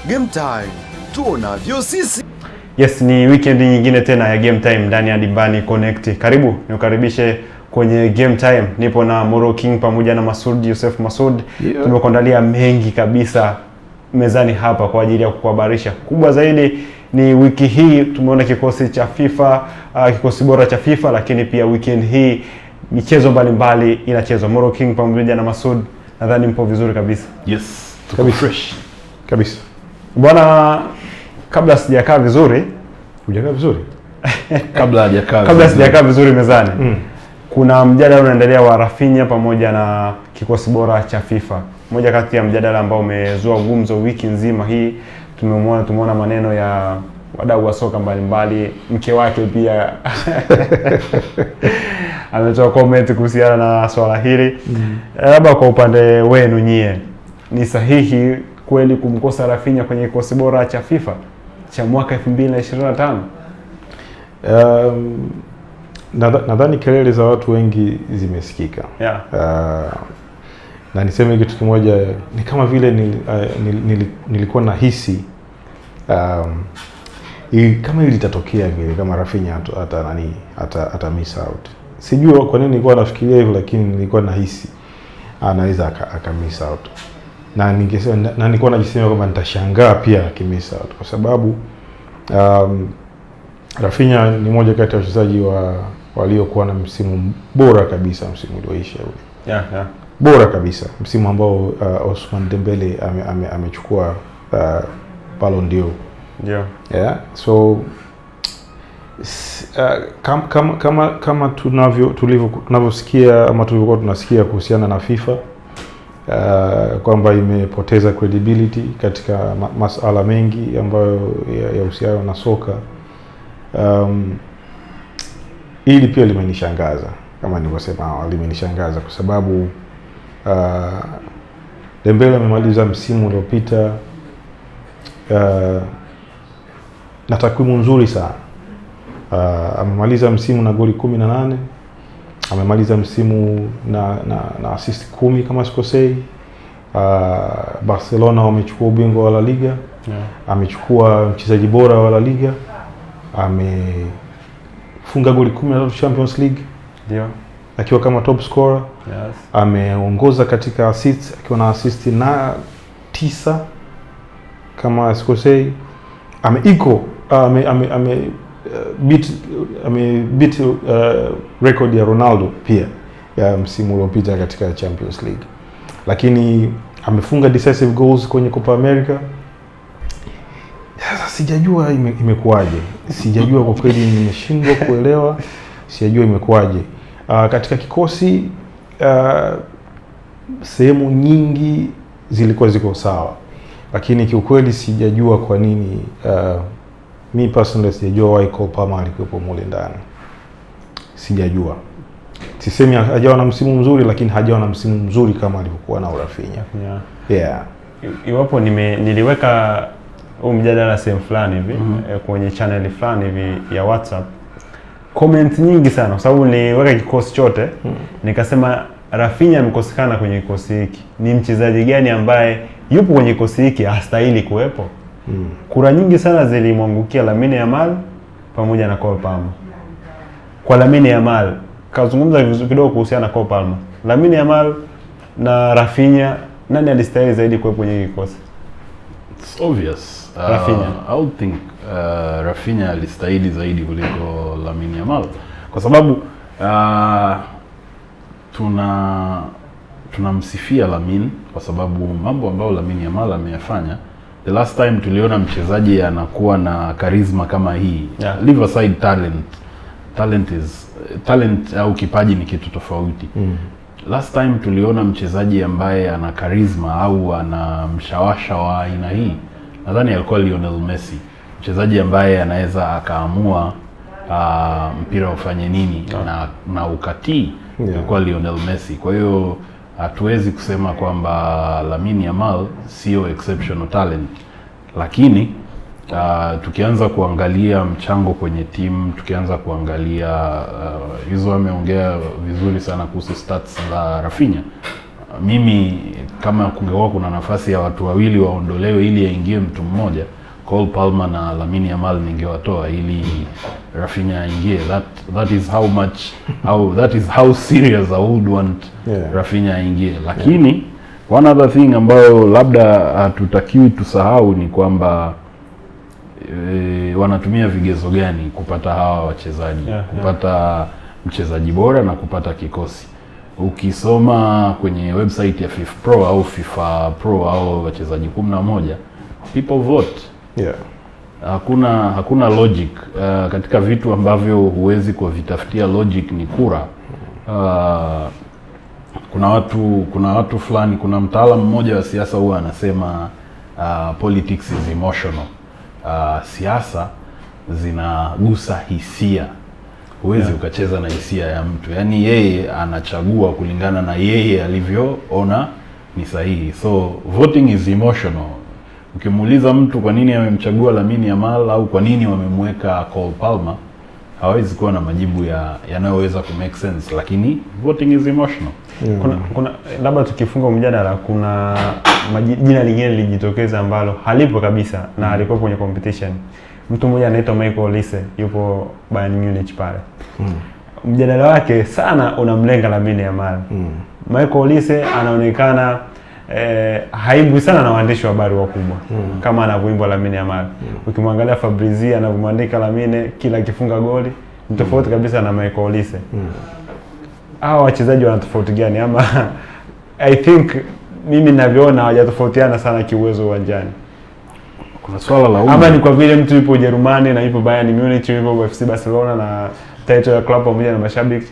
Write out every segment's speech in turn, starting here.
Game Time, tuonavyo sisi. Yes, ni weekend nyingine tena ya Game Time ndani ya Dimbani Connect. Karibu, niukaribishe kwenye Game Time. Nipo na Moro King pamoja na Masud Yusuf Masud. Yeah. Tumekuandalia mengi kabisa mezani hapa kwa ajili ya kukuhabarisha. Kubwa zaidi ni wiki hii tumeona kikosi cha FIFA, kikosi bora cha FIFA, lakini pia weekend hii michezo mbalimbali inachezwa. Moro King pamoja na Masud, nadhani mpo vizuri kabisa. Yes, tuko fresh kabisa. Bwana, kabla sijakaa vizuri, hujakaa vizuri? kabla sijakaa vizuri mezani. Kuna mjadala unaendelea wa Rafinha pamoja na kikosi bora cha FIFA. Moja kati ya mjadala ambao umezua gumzo wiki nzima hii, tumeona maneno ya wadau wa soka mbalimbali, mke wake pia ametoa comment kuhusiana na swala hili. Labda kwa upande wenu nyie, ni sahihi kweli kumkosa Rafinha kwenye kikosi bora cha FIFA cha mwaka 2025? Nadhani kelele za watu wengi zimesikika. Yeah. Na niseme kitu kimoja, ni kama vile nilikuwa nahisi kama litatokea vile, kama Rafinha ata miss out. Sijui kwa nini nilikuwa nafikiria hivyo, lakini nilikuwa nahisi anaweza aka miss out. Na nilikuwa najisema kwamba nitashangaa pia akimiss out, kwa sababu Rafinha ni moja kati ya wachezaji waliokuwa na msimu bora kabisa, msimu ulioisha ule. Yeah. Bora kabisa, msimu ambao Ousmane Dembele amechukua Ballon d'Or. Yeah. So kama tunavyosikia ama tulivyokuwa tunasikia kuhusiana na FIFA kwamba imepoteza credibility katika masuala mengi ambayo yahusiana na soka. Hili pia limenishangaza, kama nilivyosema awali, limenishangaza kwa sababu Dembele amemaliza msimu uliopita na takwimu nzuri sana. Amemaliza msimu na goli 18, amemaliza msimu na assist 10 kama sikosei. Barcelona wamechukua ubingwa wa La Liga. Yeah. Amechukua mchezaji bora wa La Liga. Amefunga goli 13 Champions League. Ndio. Akiwa kama top scorer. Yes. Ameongoza katika assists akiwa na assist na 9 kama sikosei. Beat record ya Ronaldo pia ya msimu uliopita katika Champions League. Lakini amefunga decisive goals kwenye Copa America. Sasa sijajua imekuaje. Sijajua kwa kweli, nimeshindwa kuelewa. Sijajua imekuaje. Katika kikosi sehemu nyingi zilikuwa ziko sawa. Lakini kiukweli sijajua kwa nini me personally sijajua why Cole Palmer alikuwepo mule ndani. Sijajua. Sisemi hajawa na msimu mzuri, lakini hajawa na msimu mzuri kama alivyokuwa na Rafinha. Yeah. Iwapo niliweka mjadala sehemu fulani hivi kwenye channel fulani hivi ya WhatsApp, comment nyingi sana kwa sababu niliweka kikosi chote. Nikasema Rafinha amekosekana kwenye kikosi hiki. Ni mchezaji gani ambaye yupo kwenye kikosi hiki hastahili kuwepo? Kura nyingi sana zilimwangukia Lamine Yamal pamoja na Cole Palmer. Kwa Lamine Yamal, kazungumza kidogo kuhusiana na Cole Palmer. Lamine Yamal na Rafinha, nani alistahili zaidi kuwepo kwenye kikosi? It's obvious. Rafinha. I would think Rafinha alistahili zaidi kuliko Lamine Yamal, kwa sababu tunamsifia Lamine kwa sababu mambo ambayo Lamine Yamal ameyafanya. The last time tuliona mchezaji anakuwa na charisma kama hii. Yeah. Leave aside talent au kipaji ni kitu tofauti. Last time tuliona mchezaji ambaye ana charisma au ana mshawasha wa aina hii, nadhani alikuwa Lionel Messi. Mchezaji ambaye anaweza akaamua mpira ufanye nini na ukatii, alikuwa Lionel Messi. Kwa hiyo hatuwezi kusema kwamba Lamine Yamal sio exceptional talent, lakini tukianza kuangalia mchango kwenye timu, tukianza kuangalia hizo, ameongea vizuri sana kuhusu stats za Rafinha. mimi kama kungekuwa kuna nafasi ya watu wawili waondolewe ili aingie mtu mmoja, Cole Palmer na Lamine Yamal ningewatoa ili Rafinha aingie. That is how serious I would want Rafinha aingie. Lakini one other thing ambayo labda hatutakiwi tusahau ni kwamba wanatumia vigezo gani kupata hawa wachezaji, kupata mchezaji bora na kupata kikosi. Ukisoma kwenye website ya FIFA Pro au FIFA Pro au wachezaji 11, people vote. Hakuna logic katika vitu ambavyo huwezi kuvitafutia logic ni kura. Kuna watu fulani, kuna mtaalamu mmoja wa siasa huwa anasema politics is emotional. Siasa zinagusa hisia. Huwezi ukacheza na hisia ya mtu. Yaani yeye anachagua kulingana na yeye alivyoona ni sahihi. So voting is emotional. Ukimuuliza mtu kwa nini amemchagua Lamine Yamal au kwa nini wamemweka Cole Palmer, hawezi kuwa na majibu yanayoweza ku make sense, lakini voting is emotional. Kuna labda tukifunga mjadala, kuna jina lingine lilijitokeza ambalo halipo kabisa na alikuwa kwenye competition. Mtu mmoja anaitwa Michael Olise, yupo Bayern Munich pale. Mjadala wake sana unamlenga Lamine Yamal. Michael Olise anaonekana haibu sana na waandishi wa habari wakubwa kama anavyoimbwa Lamine Yamal. Ukimwangalia Fabrizio anavyomwandika Lamine kila akifunga goli ni tofauti kabisa na Michael Olise. Hawa wachezaji wana tofauti gani? Ama I think mimi ninavyoona hawajatofautiana sana kiuwezo uwanjani. Kuna swala la umri. Ama ni kwa vile mtu yupo Ujerumani na yupo Bayern Munich, yupo FC Barcelona na title ya club pamoja na mashabiki.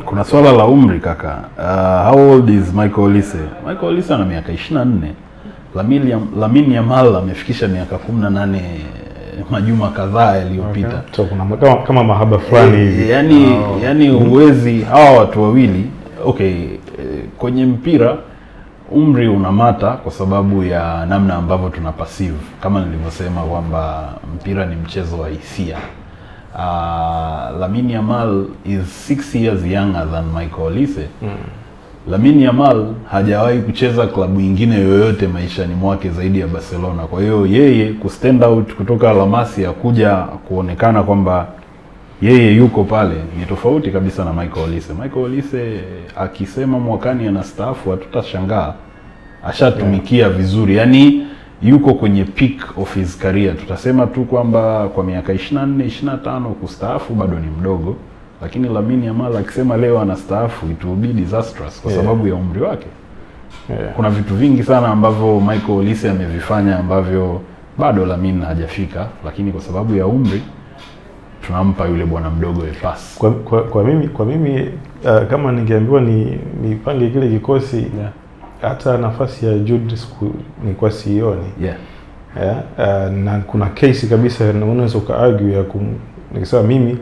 Kuna swala la umri kaka. How old is Michael Olise? Michael Olise ana miaka 24. Lamine Yamal amefikisha miaka 18 majuma kadhaa yaliyopita. So kuna kama mahaba fulani hivi. Yani huwezi hawa watu wawili, kwenye mpira umri unamata kwa sababu ya namna ambavyo tuna perceive. Kama nilivyosema kwamba mpira ni mchezo wa hisia. Lamine Yamal is 6 years younger than Michael Olise. Lamine Yamal hajawahi kucheza klabu nyingine yoyote maishani mwake zaidi ya Barcelona. Kwa hiyo yeye ku stand out kutoka La Masia kuja kuonekana kwamba yeye yuko pale ni tofauti kabisa na Michael Olise. Michael Olise akisema mwakani anastaafu hatutashangaa. Ashatumikia vizuri. Yaani yuko kwenye peak of his career. Tutasema tu kwamba kwa miaka 24, 25 kustaafu bado ni mdogo. Lakini Lamine Yamal akisema leo anastaafu it will be disastrous kwa sababu ya umri wake. Kuna vitu vingi sana ambavyo Michael Olise amevifanya ambavyo bado Lamine hajafika, lakini kwa sababu ya umri tunampa yule bwana mdogo pass. Kwa mimi kama ningeambiwa nipange kile kikosi, hata nafasi ya Jude ni kwa sioni. Na kuna case kabisa unaweza ukaargue ya nikisema mimi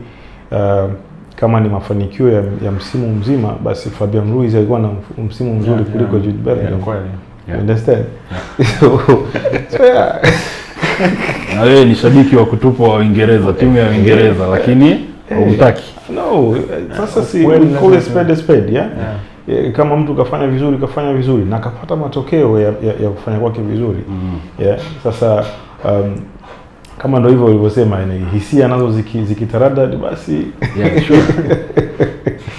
kama ni mafanikio ya msimu mzima, basi Fabian Ruiz alikuwa na msimu mzuri kuliko Jude Bellingham. Understand? Na wewe ni shabiki wa kutupwa wa Uingereza, timu ya Uingereza, lakini hutaki. No, sasa si call a spade, kama mtu kafanya vizuri na akapata matokeo ya kufanya kwake vizuri. Sasa kama ndio hivyo ulivyosema, hisia nazo zikitaradad basi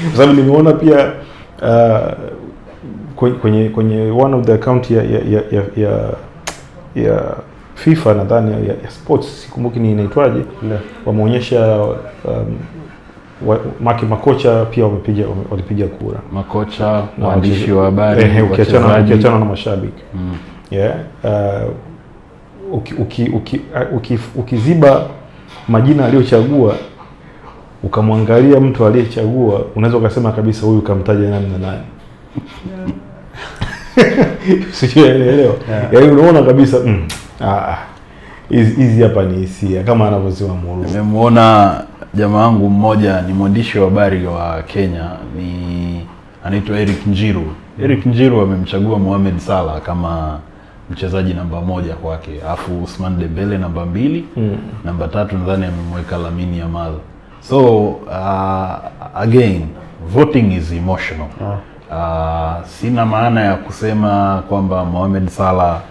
kwa sababu nimeona pia kwenye one of the account ya FIFA nadhani ya sports, sikumbuki ni inaitwaje, wameonyesha makocha pia walipiga kura, makocha, waandishi wa habari, ukiachana na mashabiki. Ukiziba majina aliyochagua ukamwangalia mtu aliyechagua, unaweza ukasema kabisa huyu kamtaja nani na nani. Sielewa. Yaani unaona kabisa hizi hapa ni hisia kama anavyosema Muru. Nimemuona jamaa wangu mmoja, ni mwandishi wa habari wa Kenya, anaitwa Eric Njiru. Eric Njiru amemchagua Mohamed Salah kama mchezaji namba 1 kwake, afu Ousmane Dembele namba 2, namba 3 nadhani amemweka Lamine Yamal. So again, voting is emotional. Sina maana ya kusema kwamba Mohamed Salah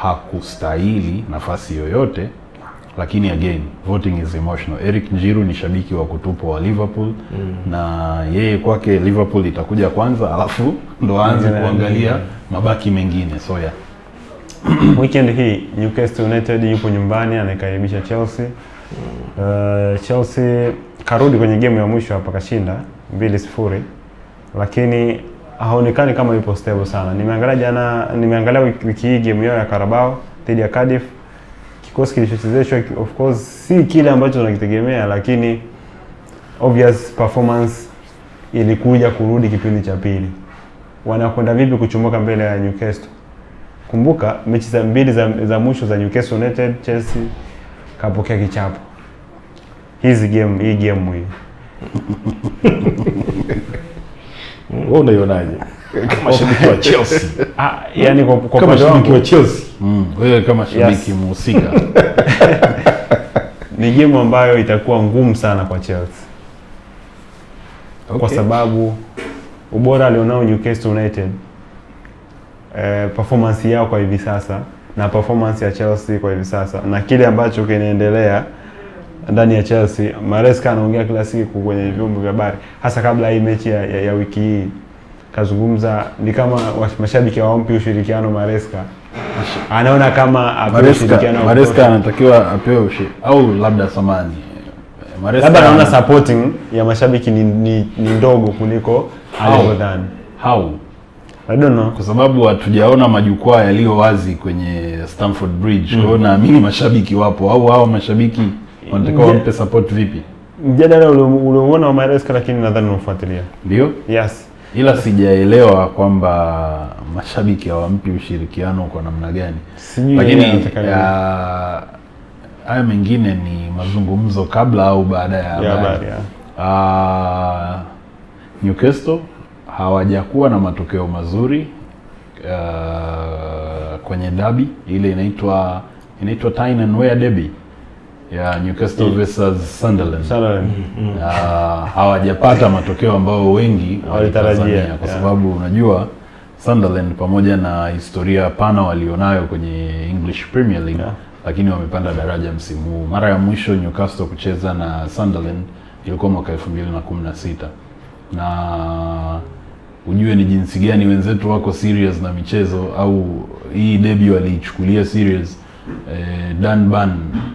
hakustahili nafasi yoyote, lakini again, voting is emotional. Eric Njiru ni shabiki wa kutupwa wa Liverpool, na yeye kwake Liverpool itakuja kwanza, alafu ndo aanze kuangalia mabaki mengine. So yeah. Weekend hii Newcastle United yupo nyumbani anakaribisha Chelsea. Chelsea karudi kwenye game ya mwisho hapa kashinda 2-0, lakini haonekani kama yupo stable sana. Nimeangalia wiki hii game yao ya Carabao dhidi ya Cardiff. Kikosi kilichochezeshwa of course si kile ambacho tunakitegemea, lakini obvious performance ilikuja kurudi kipindi cha pili. Wanakwenda vipi kuchomoka mbele ya Newcastle? Kumbuka mechi za mbili za mwisho za Newcastle United, Chelsea kapokea kichapo. Hii game. Wewe unaionaje kama shabiki wa Chelsea? Yani kwa kama shabiki wa Chelsea. Wewe kama shabiki mhusika. Ni game ambayo itakuwa ngumu sana kwa Chelsea. Okay. Kwa sababu ubora alionao Newcastle United, performance yao kwa hivi sasa na performance ya Chelsea kwa hivi sasa na kile ambacho kinaendelea ndani ya Chelsea. Maresca anaongea kila siku kwenye vyombo vya habari, hasa kabla hii mechi ya wiki hii. Kazungumza ni kama mashabiki hawampi ushirikiano Maresca. Anaona kama apewe ushirikiano. Maresca anatakiwa apewe au labda samani. Labda anaona supporting ya mashabiki ni ndogo kuliko alivyodhani. How? I don't know. Kwa sababu hatujaona majukwaa yaliyo wazi kwenye Stamford Bridge. Kwa hiyo naamini mashabiki wapo, au hao mashabiki wanataka wampe support vipi? Mjadala uliouona wa Maresca, lakini nadhani unafuatilia. Ndio? Yes. Ila sijaelewa kwamba mashabiki hawampi ushirikiano kwa namna gani. Lakini haya mengine ni mazungumzo kabla au baada ya habari. Newcastle hawajakuwa na matokeo mazuri kwenye derby ile inaitwa Tyne and Wear derby ya Newcastle versus Sunderland. Hawajapata matokeo ambayo wengi walitarajia, kwa sababu unajua Sunderland pamoja na historia pana walionayo kwenye English Premier League, lakini wamepanda daraja msimu huu. Mara ya mwisho Newcastle kucheza na Sunderland ilikuwa mwaka 2016. Na ujue ni jinsi gani wenzetu wako serious na michezo, au hii debut waliichukulia serious. Dan Burn,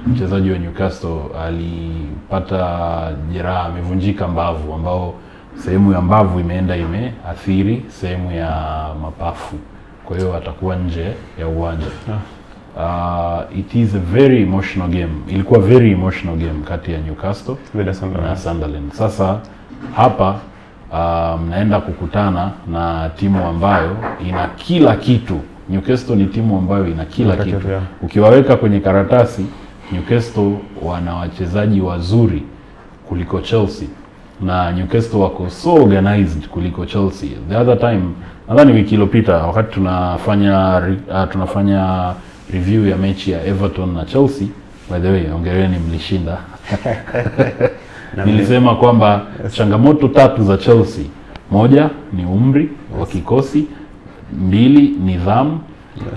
mchezaji wa Newcastle, alipata jeraha, amevunjika mbavu, ambao sehemu ya mbavu imeathiri sehemu ya mapafu. Kwa hiyo atakuwa nje ya uwanja. It is a very emotional game. Ilikuwa very emotional game kati ya Newcastle na Sunderland. Sasa hapa mnaenda kukutana na timu ambayo ina kila kitu. Newcastle ni timu ambayo ina kila kitu. Ukiwaweka kwenye karatasi, Newcastle wana wachezaji wazuri kuliko Chelsea, na Newcastle wako so organized kuliko Chelsea. The other time, nadhani wiki iliyopita, wakati tunafanya review ya mechi ya Everton na Chelsea, by the way, hongereni mlishinda. Nilisema kwamba changamoto 3 za Chelsea: 1 ni umri wa kikosi, 2 nidhamu,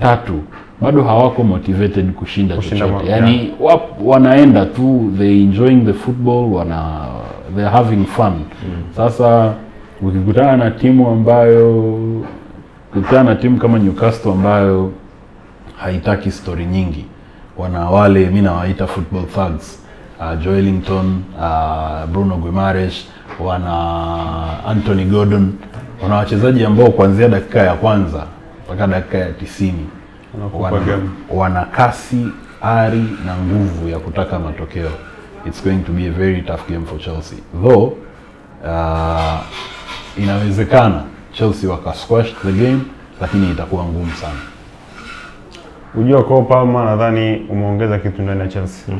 3 bado hawako motivated kushinda chochote. Yani wanaenda tu, they enjoying the football, they're having fun. Sasa ukikutana na timu kama Newcastle ambayo haitaki story nyingi, wana wale mimi nawaita football thugs, Joelinton, Bruno Guimaraes, wana Anthony Gordon, wana wachezaji ambao kuanzia dakika ya kwanza mpaka dakika ya 90 wana kasi, ari na nguvu ya kutaka matokeo. It's going to be a very tough game for Chelsea. Though inawezekana Chelsea wakasquash the game, lakini itakuwa ngumu sana. Ujua kwa Palmer nadhani umeongeza kitu ndani ya Chelsea.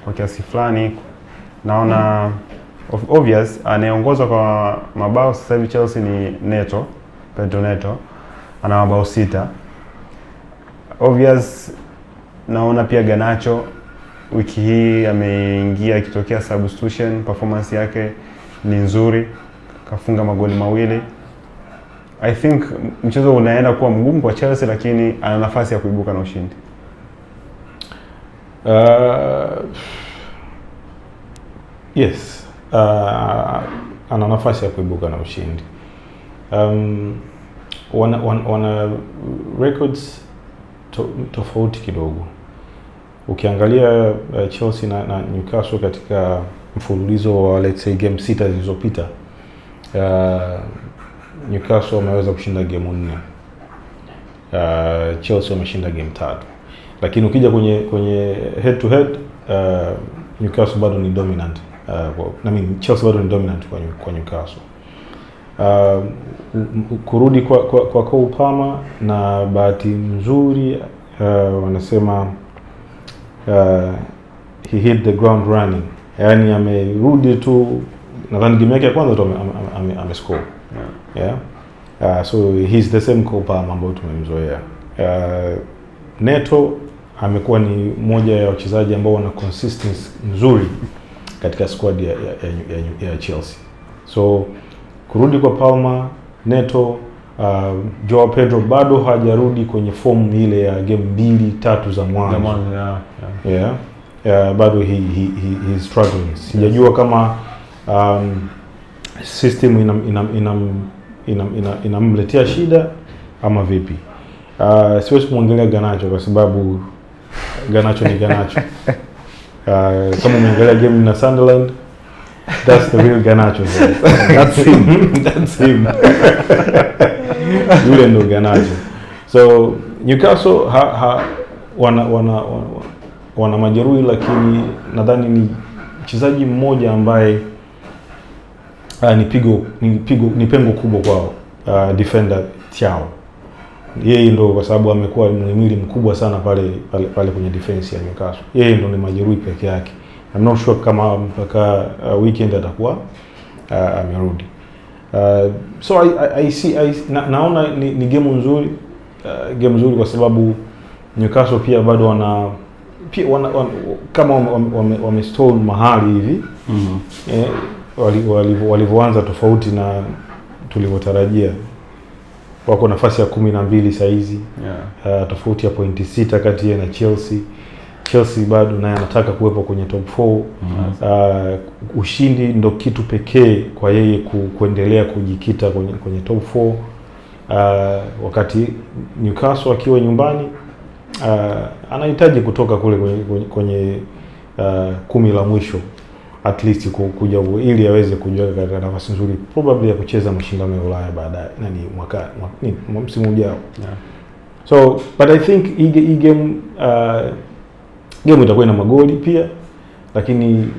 Kwa kiasi fulani naona obvious anayeongoza kwa mabao sasa hivi Chelsea ni Pedro Neto, ana mabao 6. Obvious naona pia Garnacho wiki hii ameingia akitokea substitution, performance yake ni nzuri, kafunga magoli 2. I think mchezo unaenda kuwa mgumu kwa Chelsea, lakini ana nafasi ya kuibuka na ushindi. Yes. Ana nafasi ya kuibuka na ushindi. Wana records tofauti kidogo. Ukiangalia Chelsea na Newcastle katika mfululizo wa let's say game 6 zilizopita, Newcastle wameweza kushinda game 4. Chelsea wameshinda game 3. Lakini ukija kwenye head to head, Newcastle bado ni dominant. Chelsea bado ni dominant kwa Newcastle. Kurudi kwa Cole Palmer na bahati nzuri, wanasema he hit the ground running. Yaani amerudi tu, nadhani game yake ya kwanza tu amescore. So he's the same Cole Palmer ambao tumemzoea. Neto amekuwa ni moja ya wachezaji ambao wana consistency nzuri katika squad ya Chelsea. So kurudi kwa Palmer, Neto, Joao Pedro bado hajarudi kwenye form ile ya game 2-3 za mwanzo. Bado he's struggling. Sijajua kama system inamletea shida ama vipi. Siwezi kumwangalia Garnacho kwa sababu Garnacho ni Garnacho. Kama umeangalia game na Sunderland, that's the real Garnacho. That's him. Yule ndo Garnacho. So Newcastle wana majeruhi, lakini nadhani ni mchezaji mmoja ambaye ni pengo kubwa kwao, defender Thiaw. Yeye ndo, kwa sababu amekuwa mhimili mkubwa sana pale kwenye defense ya Newcastle. Yeye ndo ni majeruhi peke yake. I'm not sure kama mpaka weekend atakuwa amerudi. So naona ni game nzuri, kwa sababu Newcastle pia bado wana kama wamestall mahali hivi. Walivyoanza tofauti na tulivyotarajia. Wako nafasi ya 12 saa hizi. Tofauti ya pointi 6 kati na Chelsea. Chelsea bado naye anataka kuwepo kwenye top 4. Ushindi ndo kitu pekee kwa yeye kuendelea kujikita kwenye top 4. Wakati Newcastle akiwa nyumbani, anahitaji kutoka kule kwenye 10 la mwisho at least kuja ili aweze kujiweka katika nafasi nzuri probably ya kucheza mashindano ya Ulaya baadaye msimu ujao. So but I think hii game itakuwa na magoli pia, lakini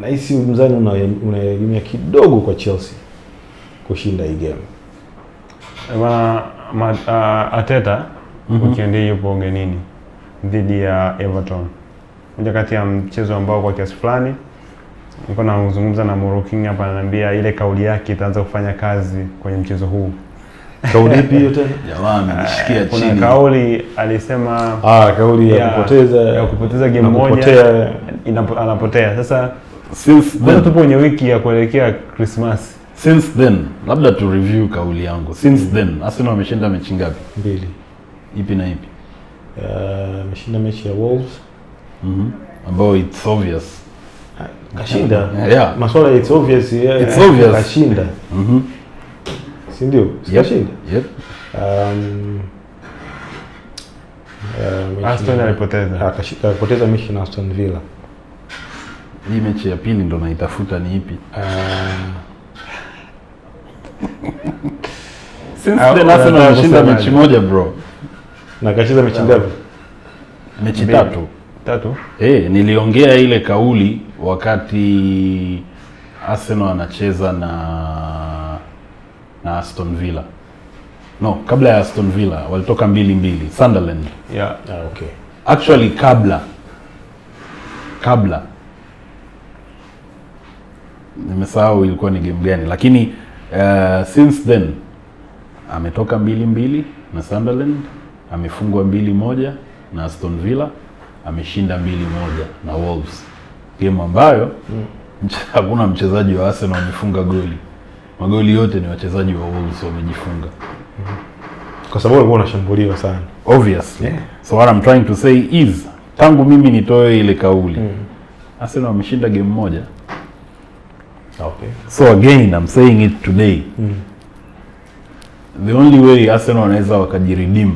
nahisi mzani unaegemea kidogo kwa Chelsea kushinda hii game. Arteta weekend hii yupo ugenini dhidi ya Everton. Moja kati ya mchezo ambao kwa kiasi fulani niko nazungumza na Moro King hapa, ananiambia ile kauli yake itaanza kufanya kazi kwenye mchezo huu. Kauli ipi hiyo tena? Jamani, nishikia chini. Kuna kauli alisema kauli ya kupoteza game moja anapotea. Sasa since then tupo kwenye wiki ya kuelekea Christmas. Since then, labda tu review kauli yangu. Since then, Arsenal wameshinda mechi ngapi? 2. Ipi na ipi? Ameshinda mechi ya Wolves. Ambao it's obvious. Kashinda. Masuala it's obvious. It's obvious. Kashinda. Si ndio? Kashinda. Yep. Aston alipoteza. Akapoteza mechi na Aston Villa. Hii mechi ya pili ndo naitafuta ni ipi? Since then Arsenal wameshinda mechi moja bro. Na kashinda mechi ngapi? Mechi 3. Niliongea ile kauli wakati Arsenal anacheza na Aston Villa. No, kabla ya Aston Villa walitoka 2-2 Sunderland. Okay. Actually kabla nimesahau ilikuwa ni game gani, lakini since then ametoka 2-2 na Sunderland, amefungwa 2-1 na Aston Villa, ameshinda 2-1 na Wolves. Game ambayo hakuna mchezaji wa Arsenal amefunga goli. Magoli yote ni wachezaji wa Wolves wamejifunga. Kwa sababu walikuwa wanashambuliwa sana. Obviously. Yeah. So what I'm trying to say is, tangu mimi nitoe ile kauli, Arsenal wameshinda game moja. Okay. So again, I'm saying it today. The only way Arsenal wanaweza wakajiredeem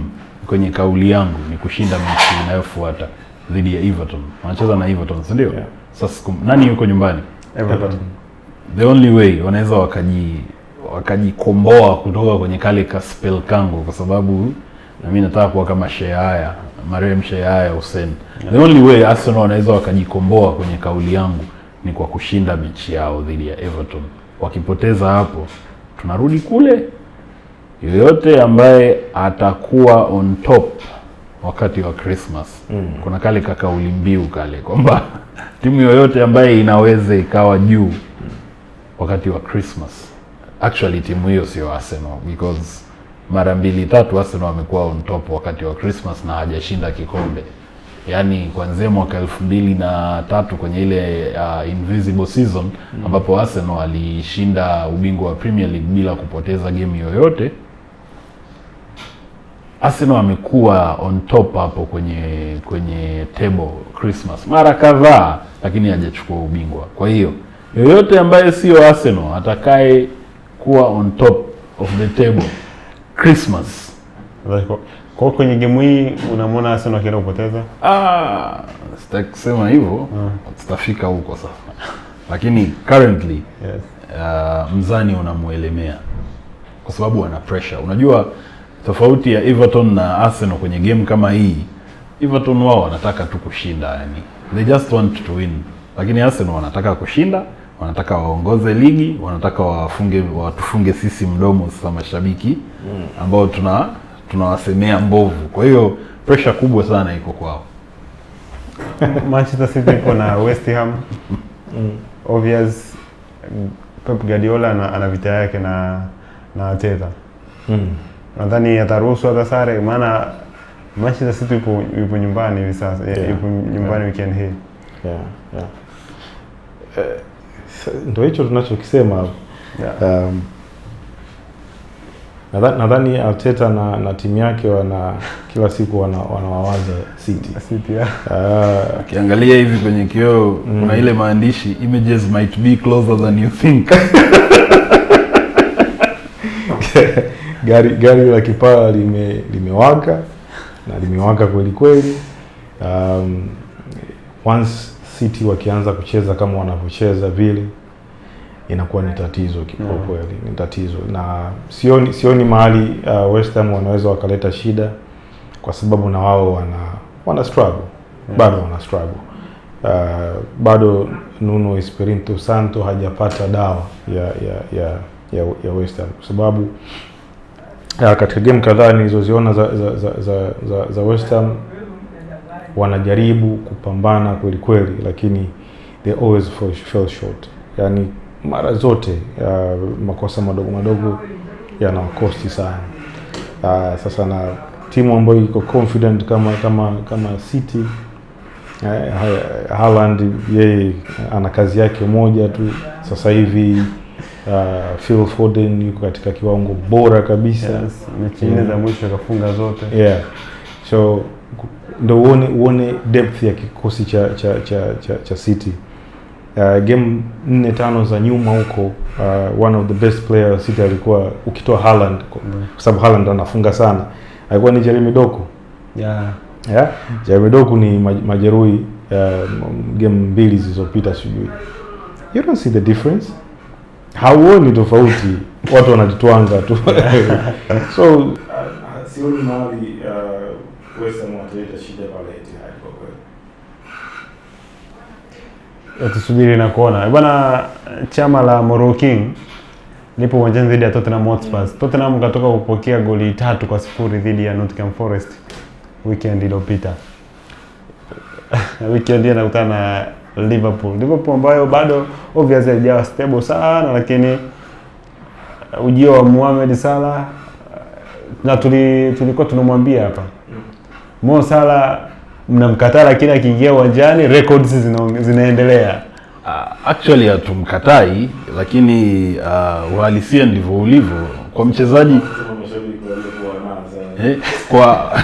kwenye kauli yangu ni kushinda mechi inayofuata dhidi ya Everton. Wanacheza na Everton, si ndio? Yeah. Sasa nani yuko nyumbani? Everton. The only way wanaweza wakajikomboa kutoka kwenye kale ka spell kangu, kwa sababu na mimi nataka kuwa kama Sheikh marehemu Sheikh Hussein. The only way Arsenal wanaweza wakajikomboa kwenye kauli yangu ni kwa kushinda mechi yao dhidi ya Everton. Wakipoteza hapo, tunarudi kule. Yoyote ambaye atakuwa on top wakati wa Christmas, kuna kale kauli mbiu kale kwamba timu yoyote ambaye inaweza ikawa juu wakati wa Christmas, actually timu hiyo sio Arsenal, because mara 2-3 Arsenal wamekuwa on top wakati wa Christmas na hajashinda kikombe. Yani kuanzia mwaka 2003 kwenye ile invisible season ambapo Arsenal alishinda ubingwa wa Premier League bila kupoteza game yoyote, Arsenal amekuwa on top hapo kwenye table Christmas mara kadhaa, lakini hajachukua ubingwa. Kwa hiyo yoyote ambaye sio Arsenal atakaye kuwa on top of the table Christmas, kwa kwenye game hii unamwona Arsenal akienda kupoteza? Sitaki kusema hivyo, tutafika huko sasa. Lakini currently yes, mzani unamuelemea kwa sababu wana pressure. Unajua tofauti ya Everton na Arsenal kwenye game kama hii, Everton wao wanataka tu kushinda, yani they just want to win. Lakini Arsenal wanataka kushinda, wanataka waongoze ligi, wanataka watufunge sisi mdomo sasa mashabiki ambao tunawasemea mbovu. Kwa hiyo pressure kubwa sana iko kwao. Manchester City iko na West Ham. Obvious Pep Guardiola ana vita yake na Arteta. Nadhani ataruhusu hata sare, maana Manchester City yupo nyumbani hivi sasa. Yupo nyumbani weekend hii. Ndio hicho tunachokisema. Nadhani Arteta na timu yake kila siku wanawawaza City. Ukiangalia hivi kwenye kioo kuna ile maandishi, images might be closer than you think. Gari la kipara limewaka na limewaka kweli kweli. Once City wakianza kucheza kama wanavyocheza vile, inakuwa ni tatizo kwa kweli, ni tatizo. Na sioni mahali West Ham wanaweza wakaleta shida, kwa sababu na wao wana struggle. Bado wana struggle. Bado Nuno Espirito Santo hajapata dawa ya West Ham, kwa sababu katika game kadhaa nilizoziona za West Ham wanajaribu kupambana kweli kweli, lakini they always fall short. Yani mara zote makosa madogo yanawakosti sana. Sasa na timu ambayo iko confident kama City, Haaland yeye ana kazi yake moja tu sasa hivi. Phil Foden yuko katika kiwango bora kabisa. Yes, mechi nne za mwisho kafunga zote. Yeah. So ndio uone depth ya kikosi cha City. Game 4-5 za nyuma huko, one of the best players City alikuwa, ukitoa Haaland kwa sababu Haaland anafunga sana, alikuwa ni Jeremy Doku. Jeremy Doku ni majeruhi game 2 zilizopita sijui. You don't see the difference. Hauoni tofauti, watu wanajitwanga tu. So sioni mahali West Ham wataleta shida pale Etihad kwa kweli. Tusubiri na kuona. Bwana, chama la Moro King lipo uwanjani dhidi ya Tottenham Hotspur. Tottenham katoka kupokea goli 3-0 dhidi ya Nottingham Forest weekend iliyopita. Weekend inakutana na Liverpool ambayo bado obviously haijawa stable sana, lakini ujio wa Mohamed Salah, na tulikuwa tunamwambia hapa Mo Salah mnamkataa, lakini akiingia uwanjani records zinaendelea. Actually hatumkatai, lakini uhalisia ndivyo ulivyo kwa mchezaji. Kwa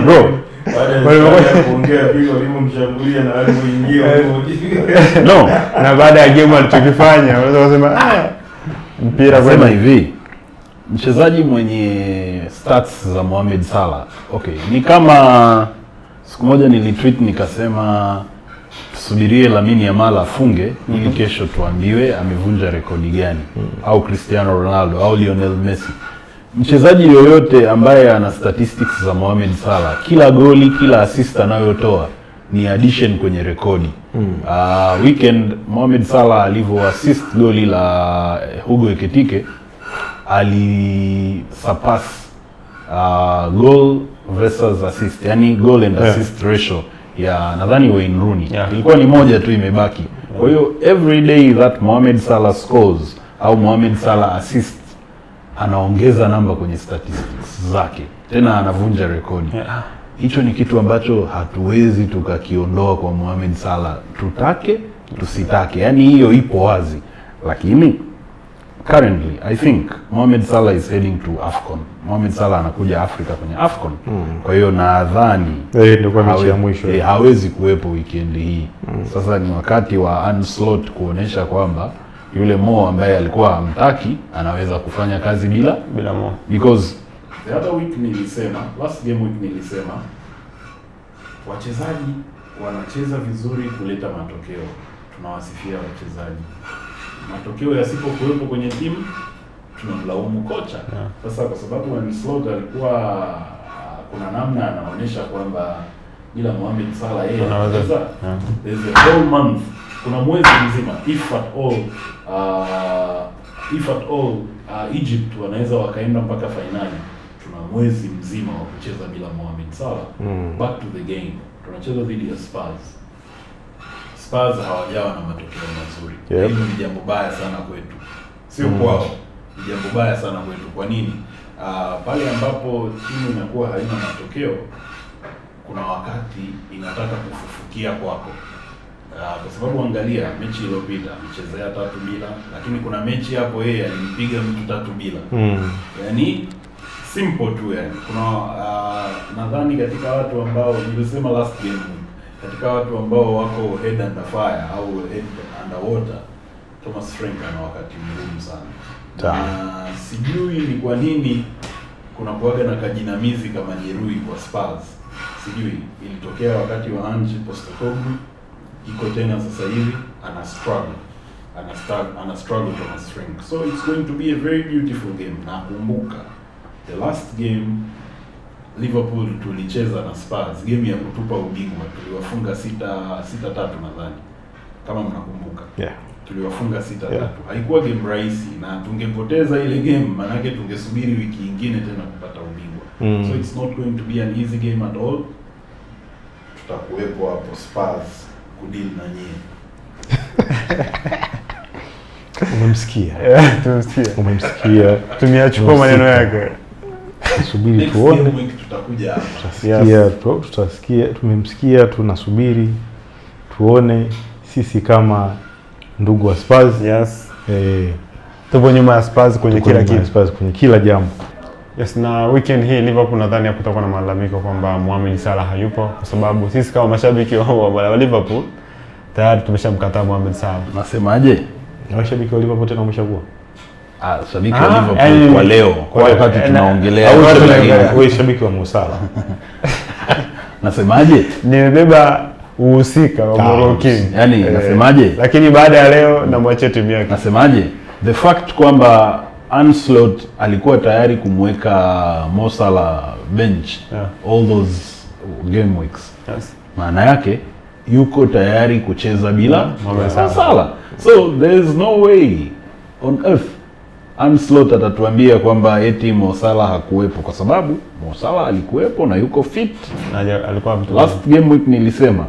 bro kuongea vile walimshambulia na alipoingia no, na baada ya game alichokifanya unaweza kusema mpira sema hivi, mchezaji mwenye stats za Mohamed Salah, okay, ni kama siku moja nilitweet nikasema tusubirie Lamine Yamal afunge ili kesho tuambiwe amevunja rekodi gani, au Cristiano Ronaldo au Lionel Messi. Mchezaji yoyote ambaye ana statistics za Mohamed Salah, kila goli, kila assist anayotoa ni addition kwenye rekodi. Weekend Mohamed Salah alivyo assist goli la Hugo Ekitike, ali surpass goal versus assist, yani goal and assist ratio ya nadhani Wayne Rooney. Ilikuwa ni moja tu imebaki. Kwa hiyo every day that Mohamed Salah scores au Mohamed Salah assists, anaongeza namba kwenye statistics zake, tena anavunja rekodi. Hicho ni kitu ambacho hatuwezi tukakiondoa kwa Mohamed Salah, tutake tusitake, yani hiyo ipo wazi. Lakini currently I think Mohamed Salah is heading to AFCON. Mohamed Salah anakuja Afrika kwenye AFCON. Kwa hiyo nadhani ndio kwa mechi ya mwisho hawezi kuwepo weekend hii. Sasa ni wakati wa Ancelotti kuonesha kwamba yule Mo ambaye alikuwa hamtaki anaweza kufanya kazi bila Mo. Because the other week nilisema, last game week nilisema wachezaji wanacheza vizuri kuleta matokeo. Tunawasifia wachezaji. Matokeo yasipokuwepo kwenye timu tunamlaumu kocha. Sasa kwa sababu Ancelotti alikuwa kuna namna anaonyesha kwamba bila Mohamed Salah yeye anaweza, there's a whole month, kuna mwezi mzima if at all Egypt wanaweza wakaenda mpaka finali. Tuna mwezi mzima wa kucheza bila Mohamed Salah. Back to the game, tunacheza dhidi ya Spurs hawajawa na matokeo mazuri. Hilo ni jambo baya sana kwetu, sio kwao, ni jambo baya sana kwetu. Kwa nini? Pale ambapo timu inakuwa haina matokeo, kuna wakati inataka kufufukia kwako. Kwa sababu angalia mechi iliyopita mchezea 3-0, lakini kuna mechi hapo yeye alimpiga mtu 3-0. Yani simple tu yani. Kuna nadhani katika watu ambao nilisema last game, katika watu ambao wako head under fire au head under water, Thomas Frank ana wakati mgumu sana. Na sijui ni kwa nini kuna kuwaga na kajinamizi kama jeruhi kwa Spurs. Sijui ilitokea wakati wa Ange Postecoglou, iko tena sasa hivi ana struggle Thomas Frank. So it's going to be a very beautiful game. Na kumbuka the last game Liverpool tulicheza na Spurs, game ya kutupa ubingwa, tuliwafunga 6-3 nadhani kama mnakumbuka. Tuliwafunga 6-3. Haikuwa game rahisi, na tungepoteza ile game manake tungesubiri wiki nyingine tena kupata ubingwa. So it's not going to be an easy game at all. Tutakuwepo hapo Spurs kudeal na nyie. Umemsikia. Tumiachukua maneno yake. Subiri tuone. Tutakuja hapa. Tutasikia, tumemsikia, tunasubiri tuone. Sisi kama ndugu wa Spurs, tupo nyuma ya Spurs kwenye kila kitu, Spurs kwenye kila jambo. Na weekend hii Liverpool nadhani hakutakuwa na malalamiko kwamba Mohamed Salah hayupo, kwa sababu sisi kama mashabiki wa Liverpool tayari tumeshamkataa Mohamed Salah. Nasemaje? Na mashabiki wa Liverpool tena umeshakuwa? Shabiki wa Liverpool kwa leo, kwa wakati tunaongelea wewe shabiki wa Mo Salah. Nasemaje? Nimebeba uhusika wa Moro King. Yaani nasemaje? Lakini baada ya leo namwachia timu yake. Nasemaje? The fact kwamba Ancelotti alikuwa tayari kumweka Mo Salah bench all those game weeks. Maana yake yuko tayari kucheza bila Mo Salah. So there is no way on earth Ancelotti atatuambia kwamba eti Mo Salah hakuwepo, kwa sababu Mo Salah alikuwepo na yuko fit. Alikuwa last game week nilisema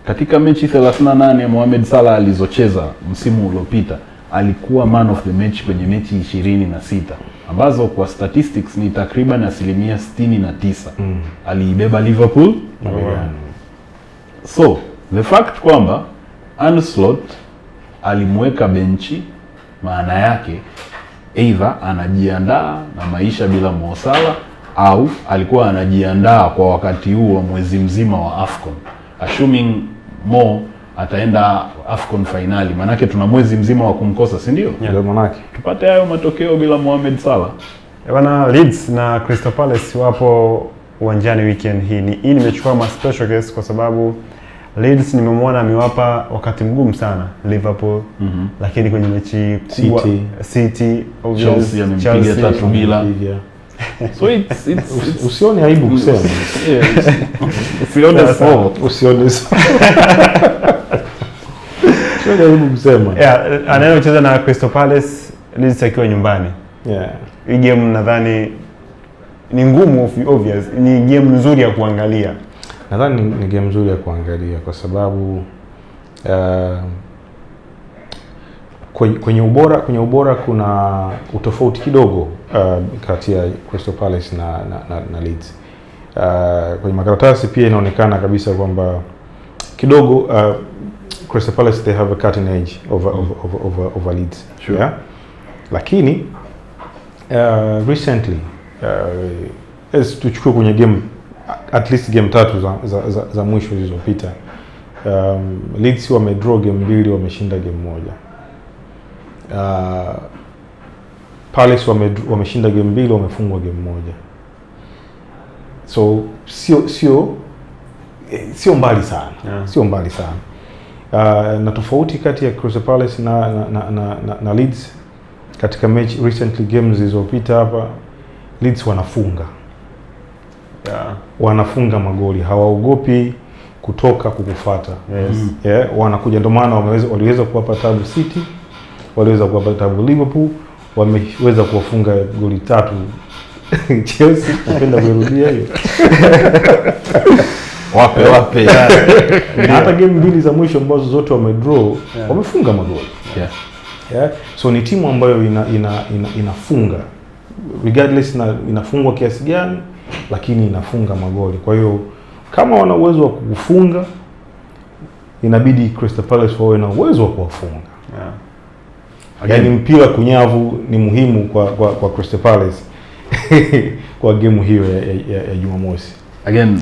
katika mechi 38 Mohamed Salah alizocheza msimu uliopita alikuwa man of the match kwenye mechi 26 ambazo kwa statistics ni takriban 69%. Aliibeba Liverpool. So the fact kwamba Ancelotti alimweka benchi, maana yake either anajiandaa na maisha bila Mo Salah au alikuwa anajiandaa kwa wakati huo wa mwezi mzima wa AFCON, assuming Mo ataenda AFCON finali, manake tuna mwezi mzima wa kumkosa, si ndio? Ndio manake Tupate hayo matokeo bila Mohamed Salah. Bwana, Leeds na Crystal Palace wapo uwanjani weekend hii. Hii nimechukua ma special case kwa sababu Leeds nimemwona amewapa wakati mgumu sana Liverpool, lakini kwenye mechi kubwa City Chelsea amempiga 3-0. So it's usione aibu kusema. Usione sawa. Usione sawa. Usione aibu kusema. Anayocheza na Crystal Palace, Leeds akiwa nyumbani. Hii game nadhani ni ngumu, obvious. Ni game nzuri ya kuangalia. Nadhani ni game nzuri ya kuangalia kwa sababu kwenye ubora kuna utofauti kidogo kati ya Crystal Palace na Leeds. Kwenye makaratasi pia inaonekana kabisa kwamba kidogo Crystal Palace they have a cutting edge over Leeds. Sure. Yeah? Lakini recently tuchukue kwenye game at least game 3 za mwisho zilizopita, Leeds wamedraw game 2, wameshinda game 1. Palace wameshinda game 2, wamefungwa game 1. So sio mbali sana. Sio mbali sana. Na tofauti kati ya Crystal Palace na Leeds katika match recently games zilizopita hapa, Leeds wanafunga. Wanafunga magoli, hawaogopi kutoka kukufuata. Wanakuja, ndio maana waliweza kuwapa tabu City, waliweza kuwapa tabu Liverpool, wameweza kuwafunga goli 3 Chelsea. Napenda kurudia hiyo. Wape. Hata game 2 za mwisho ambazo zote wamedraw, wamefunga magoli. So ni timu ambayo inafunga regardless na inafungwa kiasi gani, lakini inafunga magoli. Kwa hiyo kama wana uwezo wa kufunga, inabidi Crystal Palace wawe na uwezo wa kuwafunga. Yaani mpira kunyavu ni muhimu kwa Crystal Palace kwa game hiyo ya Jumamosi. Again,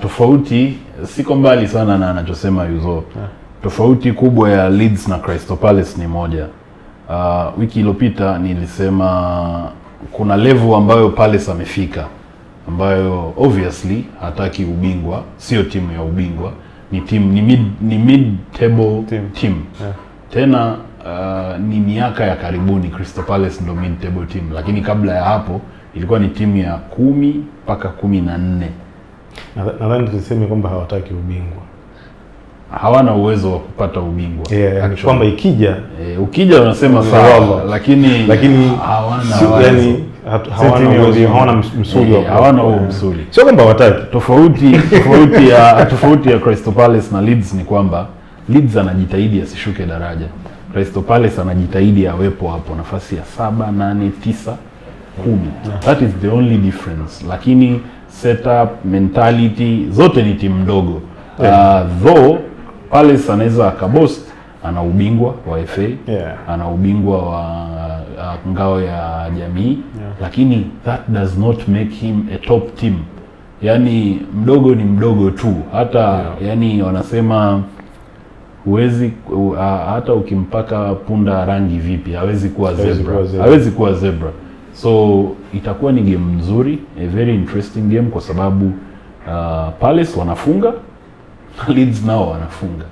tofauti siko mbali sana na anachosema Yuzo. Tofauti kubwa ya Leeds na Crystal Palace ni moja. Wiki iliyopita nilisema kuna level ambayo Palace amefika, ambayo obviously hataki ubingwa, sio timu ya ubingwa, ni mid table team. Tena ni miaka ya karibuni Crystal Palace ndo mid table team, lakini kabla ya hapo ilikuwa ni timu ya 10 mpaka 14. Nadhani tuseme kwamba hawataki ubingwa. Hawana uwezo wa kupata ubingwa. Kwamba ukija unasema sawa, lakini hawana msuli wa hawana huo msuli. Sio kwamba hawataki. Tofauti ya Crystal Palace na Leeds ni kwamba Leeds anajitahidi asishuke daraja. Crystal Palace anajitahidi awepo hapo nafasi ya 7, 8, 9, 10. That is the only difference. Lakini setup, mentality zote ni timu ndogo. Though Palace anaweza akaboast, ana ubingwa wa FA, ana ubingwa wa ngao ya jamii, lakini that does not make him a top team. Yani mdogo ni mdogo tu. Hata yani wanasema huwezi hata ukimpaka punda rangi vipi hawezi kuwa zebra. So itakuwa ni game nzuri, a very interesting game kwa sababu Palace wanafunga, Leeds nao wanafunga.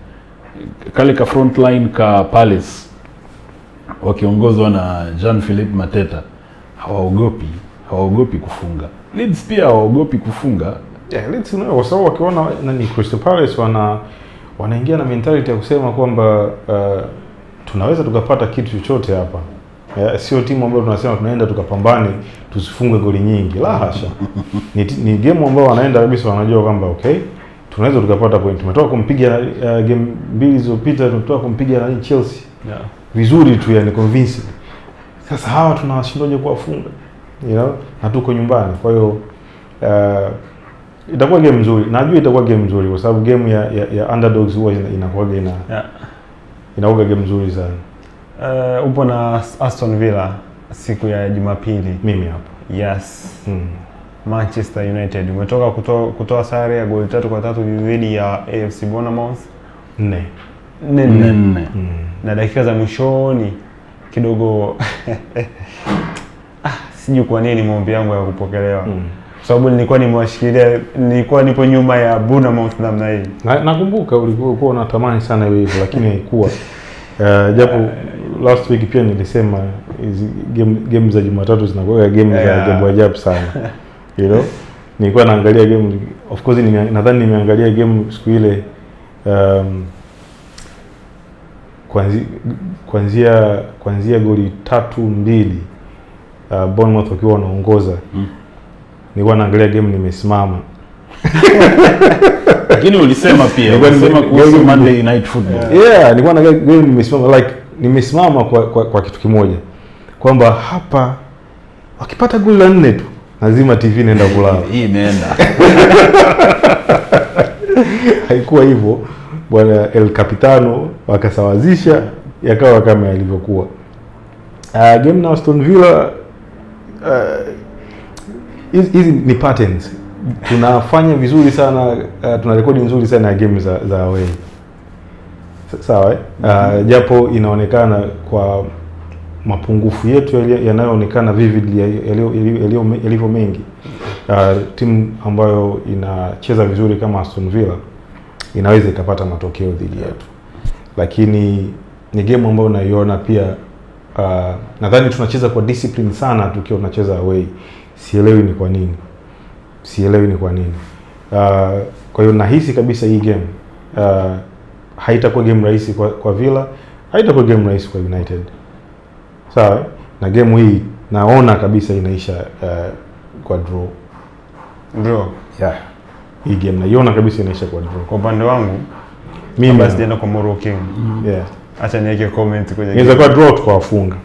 Kale ka front line ka Palace wakiongozwa na Jean-Philippe Mateta hawaogopi kufunga. Leeds pia hawaogopi kufunga. Leeds kwa sababu wakiona nani Crystal Palace wanaingia na mentality ya kusema kwamba tunaweza tukapata kitu chochote hapa. Sio timu ambayo tunasema tunaenda tukapambane tusifunge goli nyingi. La hasha. Ni game ambayo wanaenda kabisa wanajua kwamba okay, tunaweza tukapata point. Tumetoka kumpiga game 2 zilizopita, tumetoka kumpiga na Chelsea. Vizuri tu, yani convincing. Sasa hawa tunawashindaje kuwafunga? Na tuko nyumbani. Kwa hiyo itakuwa game nzuri. Najua itakuwa game nzuri kwa sababu game ya underdogs huwa inakuwa inakuwa game nzuri sana. Upo na Aston Villa siku ya Jumapili. Mimi hapa. Yes. Manchester United umetoka kutoa sare ya goli 3-3 dhidi ya AFC Bournemouth 4 na dakika za mwishoni kidogo sijui kwa nini maombi yangu ya kupokelewa kwa sababu nilikuwa nipo nyuma ya Bournemouth namna hii. Nakumbuka ulikuwa unatamani sana hivyo lakini haikuwa. Japo last week pia nilisema hizi game za Jumatatu zinakuwa game za ajabu sana. You know? Nilikuwa naangalia game, of course nadhani nimeangalia game siku ile kuanzia goli 3-2 Bournemouth wakiwa wanaongoza. Nilikuwa naangalia game nimesimama. Lakini ulisema kuhusu Monday Night Football. Yeah, nilikuwa naangalia game nimesimama, like nimesimama kwa kitu kimoja. Kwamba hapa wakipata goli la 4 tu lazima TV inaenda kulala. Hii imeenda. Haikuwa hivyo. Bwana El Capitano wakasawazisha yakawa kama yalivyokuwa. Game na Aston Villa hizi ni patterns. Tunafanya vizuri sana, tuna rekodi nzuri sana ya game za away. Sawa japo inaonekana kwa mapungufu yetu yanayoonekana vividly yalivyo mengi. Timu ambayo inacheza vizuri kama Aston Villa inaweza ikapata matokeo dhidi yetu. Lakini ni game ambayo unaiona pia nadhani tunacheza kwa discipline sana tukiwa tunacheza away. Sielewi ni kwa nini. Kwa hiyo nahisi kabisa hii game haitakuwa game rahisi kwa Villa, haitakuwa game rahisi kwa United. Sawa? Na game hii naona kabisa inaisha kwa draw. Yeah. Hii game naiona kabisa inaisha kwa draw. Kwa upande wangu mimi basi ndio kwa Moro King. Yeah. Acha niweke comment kwenye. Inaweza kuwa draw tukawafunga.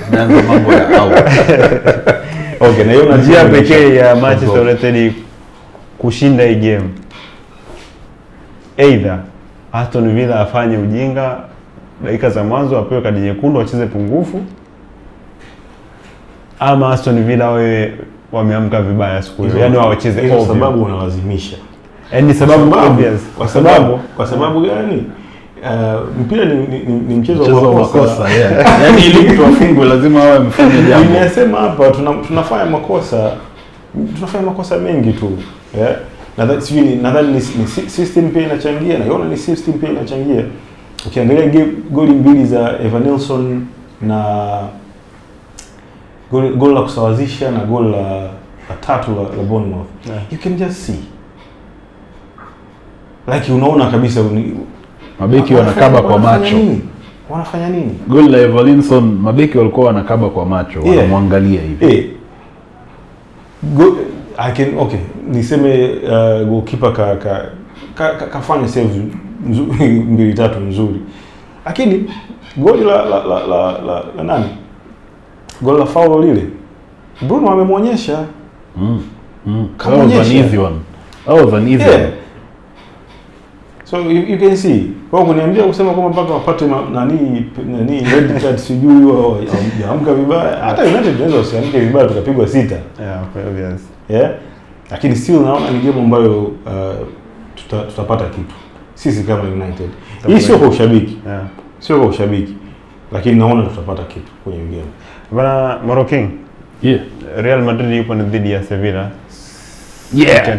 Ndio mambo ya au. Okay, na hiyo njia pekee ya Manchester United kushinda hii game. Either Aston Villa afanye ujinga dakika za mwanzo apewe kadi nyekundu wacheze pungufu, ama Aston Villa wameamka vibaya siku hiyo. Yaani wacheze ovyo. Kwa sababu unalazimisha. Yaani sababu obvious. Kwa sababu gani? Mpira ni mchezo wa makosa. Yeah. Yaani ili mtu afungwe lazima awe amefanya jambo. Nimesema hapa tunafanya makosa mengi tu. Yeah. Nadhani ni system pia inachangia, naona ni system pia inachangia. Ukiangalia goli mbili za Evanilson na goli la kusawazisha na goli la tatu la Bournemouth. Yeah. You can just see. Like unaona kabisa mabeki wanakaba kwa macho. Wanafanya nini? Goli la Evanilson mabeki walikuwa wanakaba kwa macho, wanamwangalia hivi. Niseme goalkeeper kafanya save mbili tatu nzuri. Lakini goli la nani? Goli la foul lile Bruno amemwonyesha. Kama easy one. Yeah. So you can see. Kwa kuniambia kusema kwamba mpaka wapate nani red card sijui wao yaamka vibaya. Hata United tunaweza usiamke vibaya tukapigwa 6. Yeah, obvious. Yeah. Lakini still naona ni game ambayo tutapata kitu. Sisi kama United. Hii sio kwa ushabiki. Yeah. Sio kwa ushabiki. Lakini naona tutapata kitu kwenye game. Bana Moro King. Yeah. Real Madrid yupo dhidi ya Sevilla. Yeah.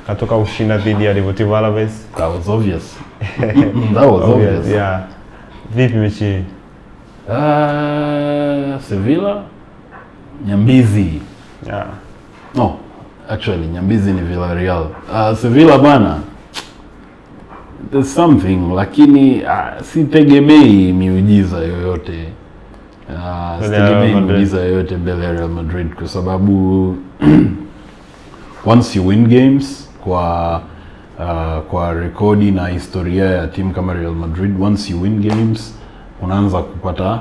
Katoka ushinda dhidi ya Deportivo Alaves. That was obvious. That was obvious. Yeah. Vipi mechi hii? Sevilla Nyambizi. Yeah. No, actually Nyambizi ni Villarreal. Sevilla bana. There's something lakini sitegemei miujiza yoyote. Sitegemei miujiza yoyote mbele ya Real Madrid kwa sababu once you win games kwa rekodi na historia ya timu kama Real Madrid, once you win games unaanza kupata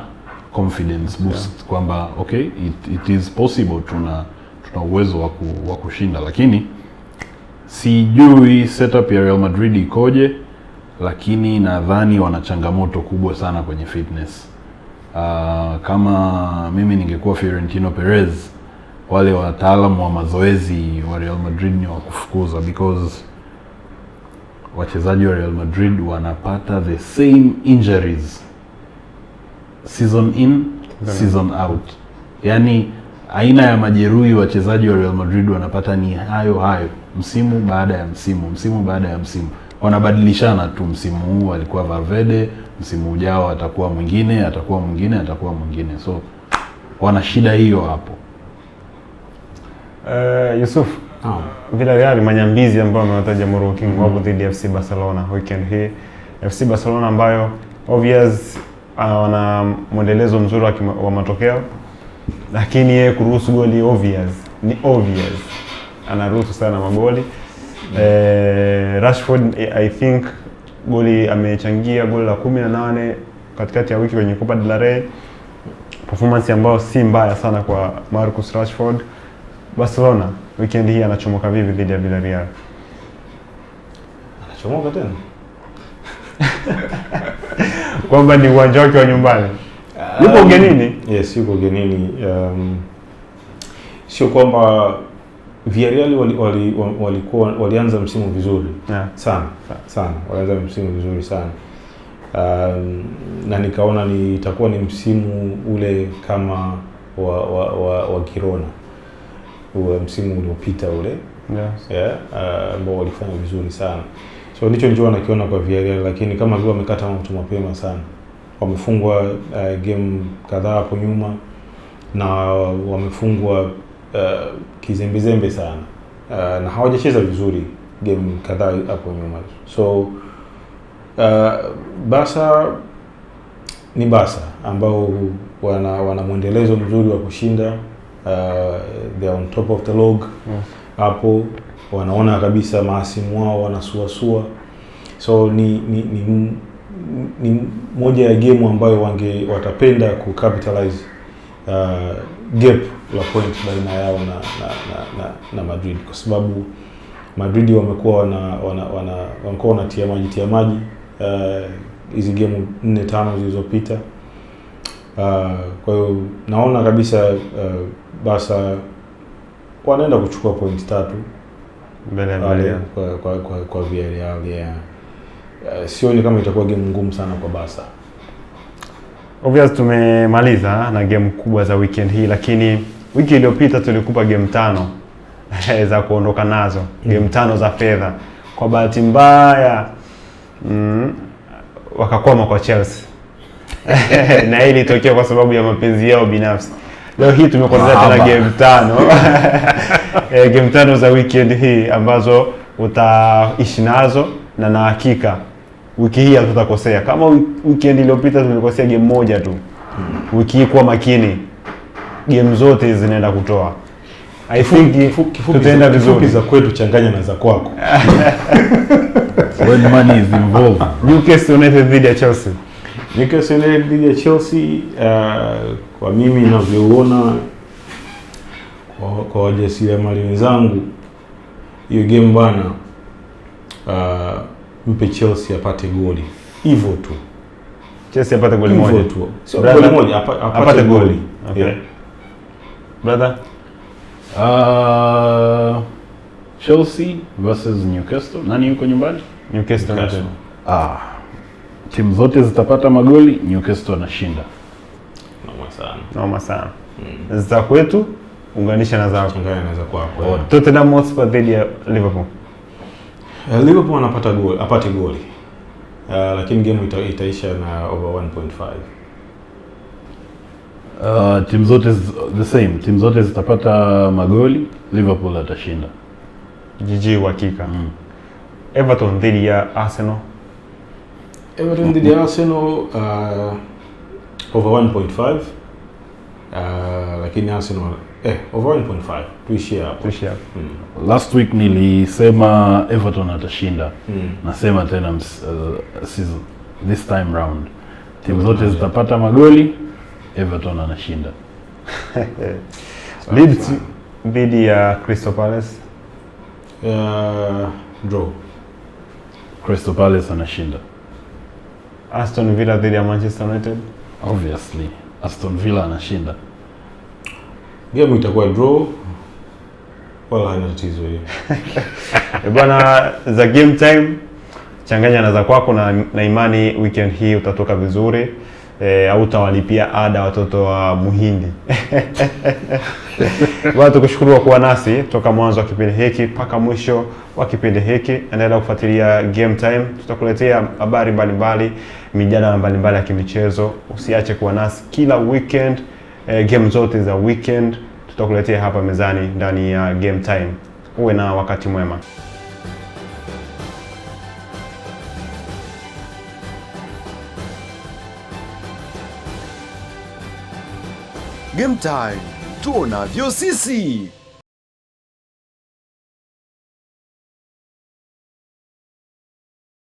confidence boost kwamba okay, it is possible, tuna uwezo wa kushinda. Lakini sijui setup ya Real Madrid ikoje, lakini nadhani wana changamoto kubwa sana kwenye fitness. Kama mimi ningekuwa Florentino Perez wale wataalamu wa mazoezi wa Real Madrid ni wa kufukuzwa, because wachezaji wa Real Madrid wanapata the same injuries season in season out. Yani aina ya majeruhi wachezaji wa Real Madrid wanapata ni hayo msimu baada ya msimu baada ya msimu. Wanabadilishana tu, msimu huu alikuwa Valverde, msimu ujao atakuwa mwingine. So wana shida hiyo hapo. Yusuf, Villarreal manyambizi ambao wamewataja Moro King wapo dhidi ya FC Barcelona weekend hii. FC Barcelona ambayo obvious wana mwendelezo mzuri wa matokeo, lakini yeye kuruhusu goli obvious. Anaruhusu sana magoli. Rashford I think goli amechangia goli la 18 katikati ya wiki kwenye Copa del Rey. Performance ambayo si mbaya sana kwa Marcus Rashford. Barcelona weekend hii anachomoka vipi dhidi ya Villarreal? Anachomoka tena? Kwamba ni uwanja wake wa nyumbani. Yupo ugenini? Yes, yupo ugenini. Sio kwamba Villarreal walianza msimu vizuri sana. Walianza msimu vizuri sana. Na nikaona itakuwa ni msimu ule kama wa Girona. Msimu uliopita ule. Ambao walifanya vizuri sana. So ndicho nakiona kwa Villarreal, lakini kama vile wamekata moto mapema sana. Wamefungwa game kadhaa hapo nyuma na wamefungwa kizembezembe sana. Na hawajacheza vizuri game kadhaa hapo nyuma. So Barca ni Barca ambao wana mwendelezo mzuri wa kushinda. They are on top of the log. Hapo wanaona kabisa maasimu wao wanasuasua. So ni moja ya game ambayo watapenda ku-capitalize gap la point baina yao na Madrid, kwa sababu Madrid wamekuwa wanatia maji hizi game 4-5 zilizopita. Kwa hiyo naona kabisa Barca wanaenda kuchukua point 3 mbele ya Villarreal kwa Villarreal. Sioni kama itakuwa game ngumu sana kwa Barca. Obviously tumemaliza na game kubwa za weekend hii, lakini wiki iliyopita tulikupa game 5 za kuondoka nazo, game 5 za fedha. Kwa bahati mbaya wakakwama kwa Chelsea. Na hili ilitokea kwa sababu ya mapenzi yao binafsi. Leo hii tumekuandalia tena game 5. Game 5 za weekend hii ambazo utaishi nazo, na hakika wiki hii hatutakosea. Kama weekend iliyopita tulikosea game moja tu, wiki hii kwa makini game zote zinaenda kutoa. I think tutaenda vizuri. Za kwetu changanya na za kwako. When money is involved. Newcastle United dhidi ya Chelsea. Newcastle United dhidi ya Chelsea, kwa mimi ninavyoona, kwa wajasiriamali wenzangu, hiyo game bana, mpe Chelsea apate goli. Hivyo tu. Chelsea apate goli moja. Hivyo tu. Sio goli moja, apate goli. Okay. Yeah. Brother? Chelsea versus Newcastle. Nani yuko nyumbani? Newcastle. Timu zote zitapata magoli, Newcastle anashinda. Noma sana. Za kwetu unganisha na zako. Changanya na za kwako. Tottenham Hotspur dhidi ya Liverpool. Liverpool anapata goli, apate goli. Lakini game itaisha na over 1.5. Timu zote the same. Timu zote zitapata magoli, Liverpool atashinda. GG hakika. Everton dhidi ya Arsenal. Everton dhidi ya Arsenal, over 1.5. Lakini Arsenal over 1.5. Tuishie hapo. Last week nilisema Everton atashinda. Nasema tena season this time round. Timu zote zitapata magoli, Everton anashinda. Leeds dhidi ya Crystal Palace. Draw. Crystal Palace anashinda. Aston Villa dhidi ya Manchester United. Obviously Aston Villa anashinda. Game itakuwa draw. Wala haina tatizo hiyo. Bwana, za game time changanya na za kwako, na imani weekend hii utatoka vizuri. Au utawalipia ada watoto wa Muhindi. Bwana, tukushukuru kuwa nasi toka mwanzo wa kipindi hiki mpaka mwisho wa kipindi hiki. Endelea kufuatilia Game Time, tutakuletea habari mbalimbali, mijadala mbalimbali ya kimichezo. Usiache kuwa nasi kila weekend, game zote za weekend tutakuletea hapa mezani ndani ya Game Time. Uwe na wakati mwema. Game Time, tuonavyo sisi.